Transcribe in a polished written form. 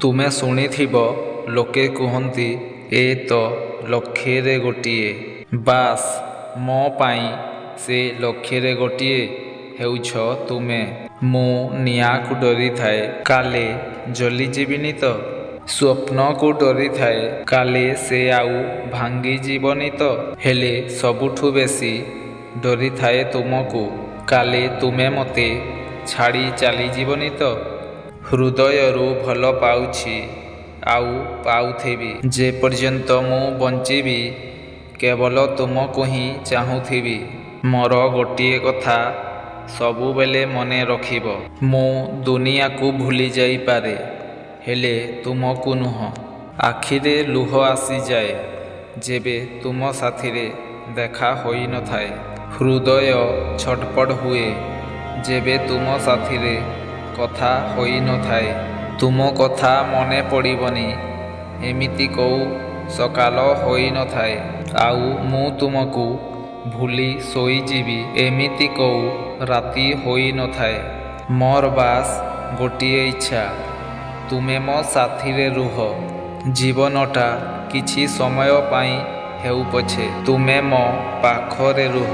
ତୁମେ ଶୁଣିଥିବ ଲୋକେ କୁହନ୍ତି ଏ ତ ଲକ୍ଷରେ ଗୋଟିଏ। ବାସ୍ ମୋ ପାଇଁ ସେ ଲକ୍ଷରେ ଗୋଟିଏ ହେଉଛ ତୁମେ। ମୁଁ ନିଆଁକୁ ଡରିଥାଏ କାଳେ ଜଳିଯିବିନି ତ। ସ୍ୱପ୍ନକୁ ଡରିଥାଏ କାଳେ ସେ ଆଉ ଭାଙ୍ଗିଯିବନି ତ। ହେଲେ ସବୁଠୁ ବେଶୀ ଡରିଥାଏ ତୁମକୁ କାଳେ ତୁମେ ମୋତେ ଛାଡ଼ି ଚାଲିଯିବନି ତ। ହୃଦୟରୁ ଭଲ ପାଉଛି ଆଉ ପାଉଥିବି ଯେପର୍ଯ୍ୟନ୍ତ ମୁଁ ବଞ୍ଚିବି କେବଳ ତୁମକୁ ହିଁ ଚାହୁଁଥିବି। ମୋର ଗୋଟିଏ କଥା ସବୁବେଳେ ମନେ ରଖିବ। ମୁଁ ଦୁନିଆକୁ ଭୁଲି ଯାଇପାରେ ହେଲେ ତୁମକୁ ନୁହଁ। ଆଖିରେ ଲୁହ ଆସିଯାଏ ଯେବେ ତୁମ ସାଥିରେ ଦେଖା ହୋଇନଥାଏ। ହୃଦୟ ଛଟପଟ ହୁଏ ଯେବେ ତୁମ ସାଥିରେ କଥା ହୋଇନଥାଏ। ତୁମ କଥା ମନେ ପଡ଼ିବନି ଏମିତି କୋଉ ସକାଳ ହୋଇନଥାଏ। ଆଉ ମୁଁ ତୁମକୁ ଭୁଲି ଶୋଇଯିବି ଏମିତି କୋଉ ରାତି ହୋଇନଥାଏ। ମୋର ବାସ୍ ଗୋଟିଏ ଇଚ୍ଛା ତୁମେ ମୋ ସାଥିରେ ରୁହ। ଜୀବନଟା କିଛି ସମୟ ପାଇଁ ହେଉ ପଛେ ତୁମେ ମୋ ପାଖରେ ରୁହ।